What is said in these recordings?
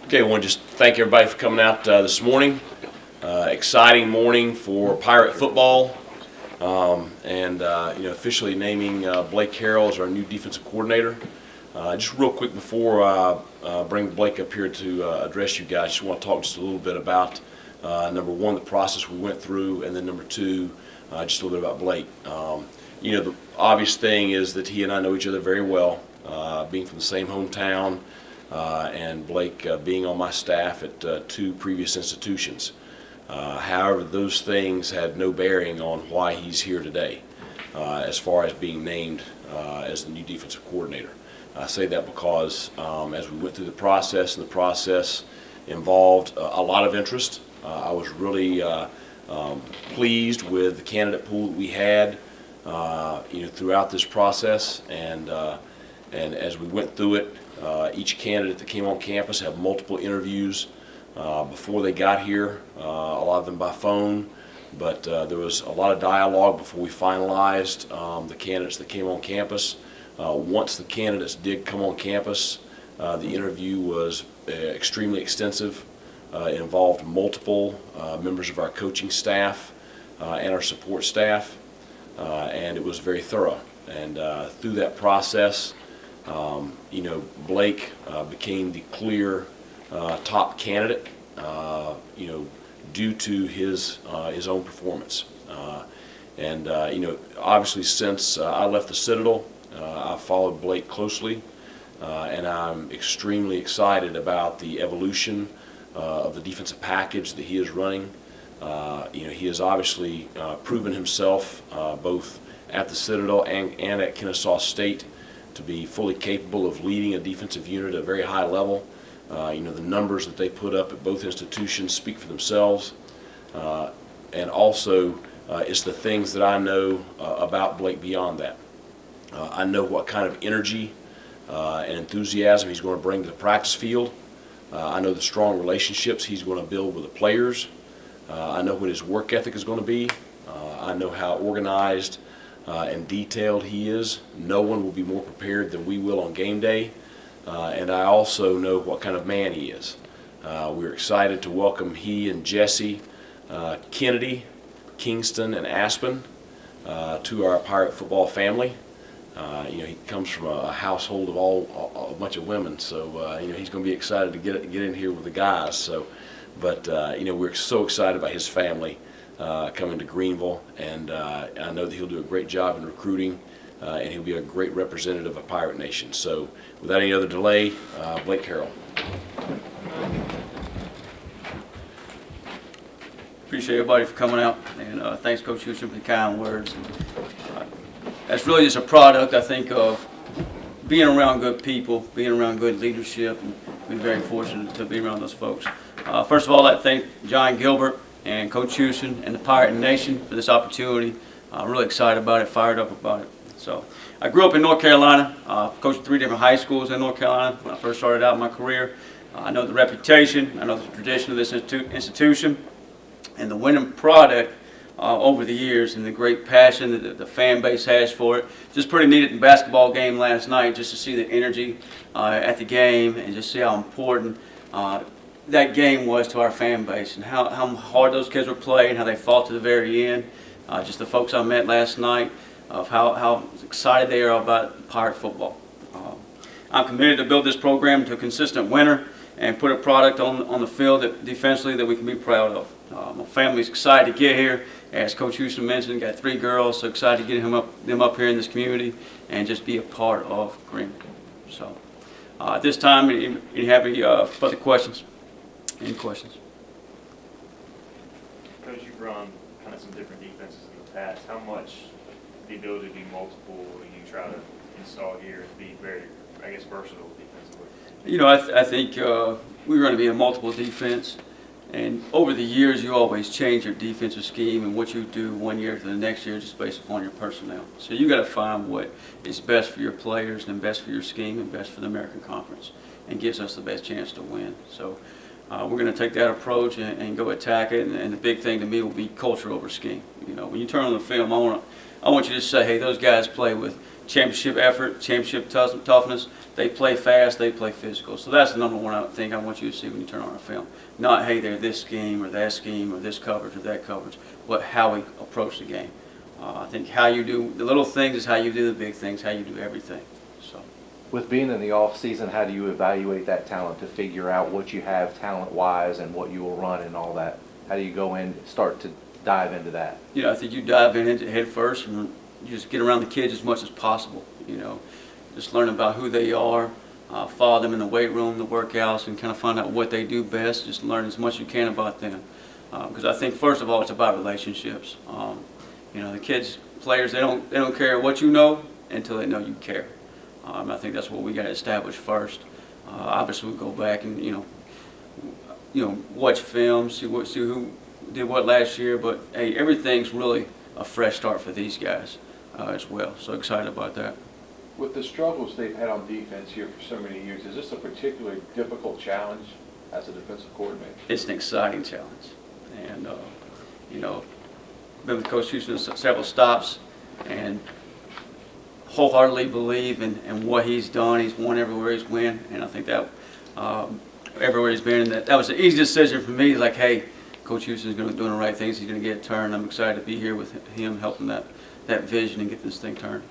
Okay, I want to just thank everybody for coming out this morning. Exciting morning for Pirate football, and officially naming Blake Harrell as our new defensive coordinator. Just real quick before I bring Blake up here to address you guys, just want to talk just a little bit about number one, the process we went through, and then number two, just a little bit about Blake. The obvious thing is that he and I know each other very well, being from the same hometown. And Blake being on my staff at two previous institutions. However, those things had no bearing on why he's here today as far as being named as the new defensive coordinator. I say that because as we went through the process, and the process involved a lot of interest, I was really pleased with the candidate pool that we had throughout this process, and as we went through it, each candidate that came on campus had multiple interviews before they got here, a lot of them by phone, but there was a lot of dialogue before we finalized the candidates that came on campus. Once the candidates did come on campus, the interview was extremely extensive. It involved multiple members of our coaching staff and our support staff, and it was very thorough. And through that process, Blake became the clear top candidate, due to his own performance. Obviously since I left the Citadel, I've followed Blake closely, and I'm extremely excited about the evolution of the defensive package that he is running. He has obviously proven himself both at the Citadel and at Kennesaw State to be fully capable of leading a defensive unit at a very high level. The numbers that they put up at both institutions speak for themselves. And also, it's the things that I know about Blake beyond that. I know what kind of energy and enthusiasm he's going to bring to the practice field. I know the strong relationships he's going to build with the players. I know what his work ethic is going to be. I know how organized and detailed he is. No one will be more prepared than we will on game day. And I also know what kind of man he is. We're excited to welcome he and Jesse Kennedy, Kingston, and Aspen to our Pirate football family. He comes from a household of a bunch of women, so he's going to be excited to get in here with the guys. So, but we're so excited about his family coming to Greenville, and I know that he'll do a great job in recruiting, and he'll be a great representative of Pirate Nation. So, without any other delay, Blake Harrell. Appreciate everybody for coming out, and thanks, Coach Houston, for the kind words. That's really just a product, I think, of being around good people, being around good leadership, and being very fortunate to be around those folks. First of all, I'd like to thank John Gilbert and Coach Houston and the Pirate Nation for this opportunity. I'm really excited about it, fired up about it. So, I grew up in North Carolina, coached 3 different high schools in North Carolina when I first started out my career. I know the reputation, I know the tradition of this institution, and the winning product over the years, and the great passion that the fan base has for it. Just pretty neat at the basketball game last night, just to see the energy at the game, and just see how important that game was to our fan base, and how hard those kids were playing, how they fought to the very end. Just the folks I met last night, of how excited they are about Pirate football. I'm committed to build this program to a consistent winner and put a product on the field defensively that we can be proud of. My family's excited to get here. As Coach Houston mentioned, got 3 girls, so excited to get them up here in this community and just be a part of Greenville. So at this time, you have any further questions? Any questions? Coach, you've run kind of some different defenses in the past. How much the ability to be multiple you try to install here and be very, versatile defensively? I think we're going to be a multiple defense. And over the years, you always change your defensive scheme and what you do one year to the next year just based upon your personnel. So you got to find what is best for your players and best for your scheme and best for the American Conference, and gives us the best chance to win. So we're going to take that approach and go attack it. And the big thing to me will be culture over scheme. You know, when you turn on the film, I want you to say, hey, those guys play with championship effort, championship toughness. They play fast, they play physical. So that's the number one thing I want you to see when you turn on a film. Not, hey, they're this scheme or this coverage or that coverage, but how we approach the game. I think how you do the little things is how you do the big things, how you do everything. So, with being in the off season, how do you evaluate that talent to figure out what you have talent-wise and what you will run and all that? How do you go in, start to dive into that? You know, I think you dive in head first and you just get around the kids as much as possible. You know, just learn about who they are, follow them in the weight room, the workouts, and kind of find out what they do best. Just learn as much as you can about them, because I think first of all it's about relationships. You know, the kids, players, they don't care what you know until they know you care. I think that's what we got to establish first. Obviously, we go back and you know watch film, see who did what last year. But hey, everything's really a fresh start for these guys as well. So excited about that. With the struggles they've had on defense here for so many years, is this a particularly difficult challenge as a defensive coordinator? It's an exciting challenge, and you know, been with Coach Houston several stops, and wholeheartedly believe in what he's done. He's won everywhere he's won, and I think that everywhere he's been, that was an easy decision for me. Like, hey, Coach Houston's doing the right things. He's going to get it turned. I'm excited to be here with him, helping that vision and get this thing turned.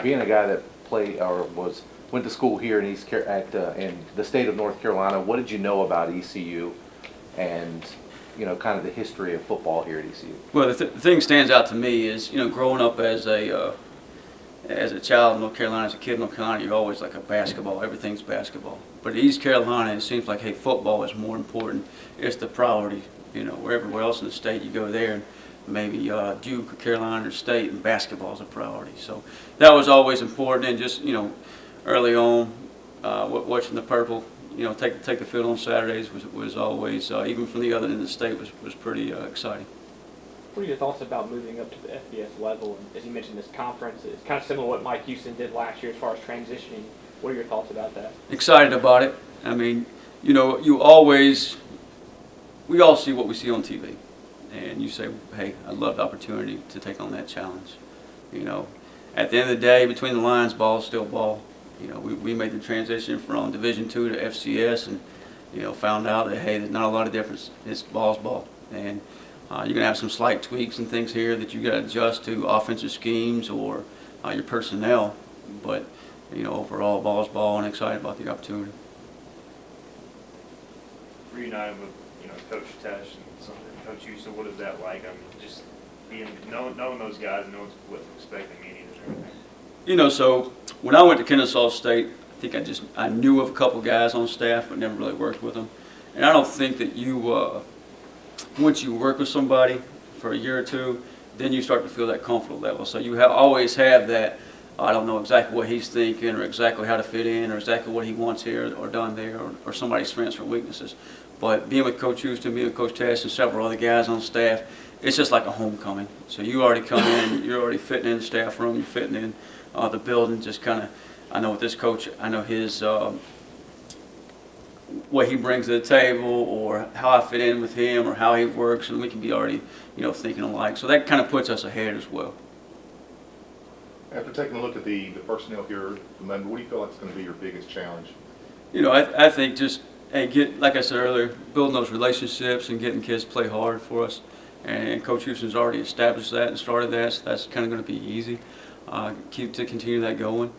Being a guy that went to school here in in the state of North Carolina, what did you know about ECU, and you know, kind of the history of football here at ECU? Well, the thing that stands out to me is, you know, growing up as a child in North Carolina, as a kid in North Carolina, you're always like a basketball. Everything's basketball. But at East Carolina, it seems like, hey, football is more important. It's the priority. You know, everywhere else in the state, you go there, and maybe Duke or Carolina or State, and basketball is a priority. So that was always important, and just, you know, early on, watching the Purple, you know, take the field on Saturdays was always, even from the other end of the state, was pretty exciting. What are your thoughts about moving up to the FBS level? And as you mentioned, this conference is kind of similar to what Mike Houston did last year as far as transitioning. What are your thoughts about that? Excited about it. I mean, you know, we all see what we see on TV. And you say, hey, I'd love the opportunity to take on that challenge. You know, at the end of the day, between the lines, ball is still ball. You know, we made the transition from Division II to FCS, and you know, found out that, hey, there's not a lot of difference. It's ball's ball, and you're gonna have some slight tweaks and things here that you got to adjust to offensive schemes or your personnel. But you know, overall, ball's ball, and excited about the opportunity. Reunited with, you know, Coach Tesh and Coach Houston, what is that like? I mean, just knowing those guys and knowing what to expect in meetings and everything. You know, so when I went to Kennesaw State, I think I knew of a couple guys on staff, but never really worked with them. And I don't think that once you work with somebody for a year or two, then you start to feel that comfortable level. So you always have that, I don't know exactly what he's thinking or exactly how to fit in or exactly what he wants here or done there or somebody's strengths or weaknesses. But being with Coach Houston, being with Coach Tess and several other guys on staff, it's just like a homecoming. So you already come in, you're already fitting in the staff room, you're fitting in the building, just kind of, I know with this coach, I know his, what he brings to the table or how I fit in with him or how he works, and we can be already, you know, thinking alike. So that kind of puts us ahead as well. After taking a look at the personnel here, what do you feel like is going to be your biggest challenge? You know, I think just, hey, like I said earlier, building those relationships and getting kids to play hard for us. And Coach Houston's already established that and started that, so that's kind of going to be easy. Continue that going.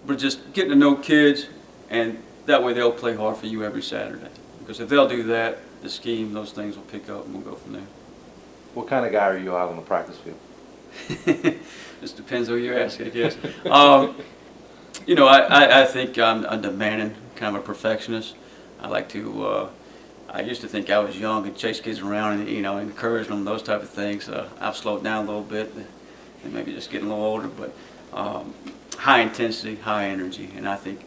But just getting to know kids, and that way they'll play hard for you every Saturday. Because if they'll do that, the scheme, those things will pick up and we'll go from there. What kind of guy are you out on the practice field? Just depends who you ask, I guess. You know, I think I'm demanding, kind of a perfectionist. I like to, I used to think I was young and chase kids around and, you know, encourage them, those type of things. I've slowed down a little bit and maybe just getting a little older, but high intensity, high energy. And I think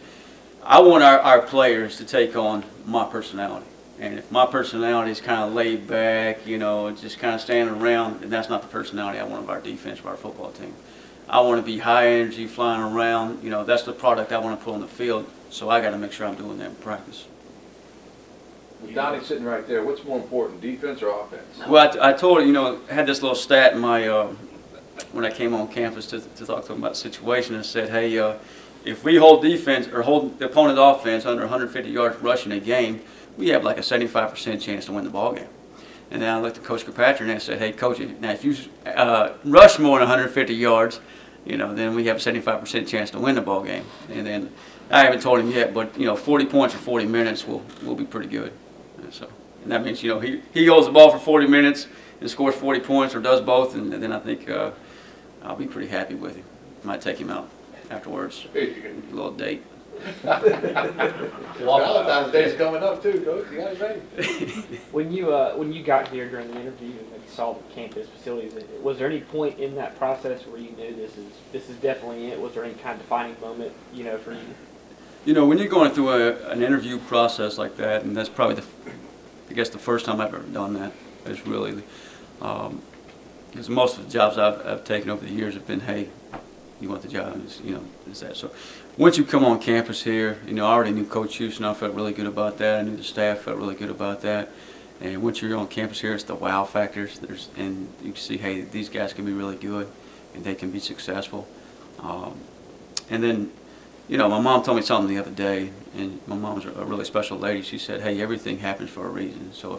I want our players to take on my personality. And if my personality is kind of laid back, you know, just kind of standing around, then that's not the personality I want of our defense, of our football team. I want to be high energy, flying around. You know, that's the product I want to put on the field. So I got to make sure I'm doing that in practice. With Donnie sitting right there, what's more important, defense or offense? Well, I told her, you know, I had this little stat in my, when I came on campus to talk to them about the situation. I said, hey, if we hold defense or hold the opponent's offense under 150 yards rushing a game, we have like a 75% chance to win the ball game. And then I looked at Coach Kirkpatrick and I said, hey, Coach, now if you rush more than 150 yards, you know, then we have a 75% chance to win the ball game. And then I haven't told him yet, but, you know, 40 points in 40 minutes will be pretty good. And that means, you know, he holds the ball for 40 minutes and scores 40 points or does both, and then I think I'll be pretty happy with him. Might take him out afterwards, a little date. Valentine's Day's coming up too, Coach. You got it ready. When you got here during the interview and saw the campus facilities, was there any point in that process where you knew this is definitely it? Was there any kind of defining moment, you know, for you? You know, when you're going through an interview process like that, and that's probably I guess the first time I've ever done that, is really, because most of the jobs I've taken over the years have been, hey, you want the job, you know, is that. So once you come on campus here, you know, I already knew Coach Houston. I felt really good about that. I knew the staff felt really good about that. And once you're on campus here, it's the wow factors. And you can see, hey, these guys can be really good, and they can be successful. And then, you know, my mom told me something the other day, and my mom's a really special lady. She said, hey, everything happens for a reason. So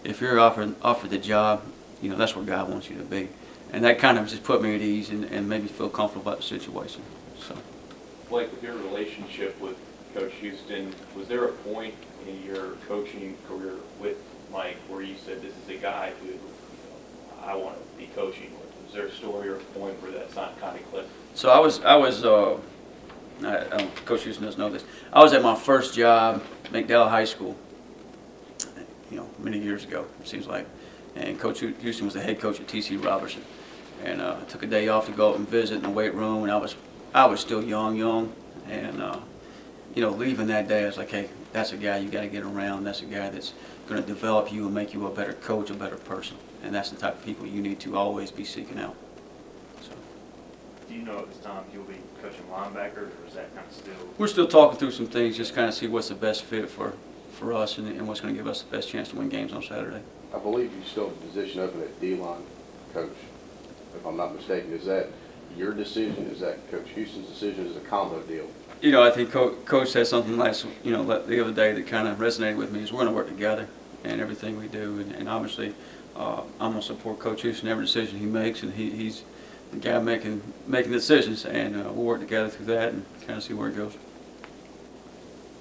if you're offered the job, you know, that's where God wants you to be. And that kind of just put me at ease and made me feel comfortable about the situation. So, Blake, with your relationship with Coach Houston, was there a point in your coaching career with Mike where you said, this is a guy who I want to be coaching with? Was there a story or a point where that's not kind of clicked? so I was Coach Houston doesn't know this. I was at my first job, McDowell High School, you know, many years ago, it seems like. And Coach Houston was the head coach at T.C. Robertson. And I took a day off to go up and visit in the weight room, and I was still young. And, you know, leaving that day, I was like, hey, that's a guy you got to get around. That's a guy that's going to develop you and make you a better coach, a better person. And that's the type of people you need to always be seeking out. So. Do you know at this time you'll be coaching linebackers, or is that kind of still? We're still talking through some things, just kind of see what's the best fit for us and what's going to give us the best chance to win games on Saturday. I believe you still have a position open at D-line, Coach, if I'm not mistaken. Is that your decision? Is that Coach Houston's decision? Is it a combo deal? You know, I think Coach said something the other day that kind of resonated with me, is we're going to work together in everything we do. And obviously, I'm going to support Coach Houston in every decision he makes, and he's the guy making decisions. And we'll work together through that and kind of see where it goes.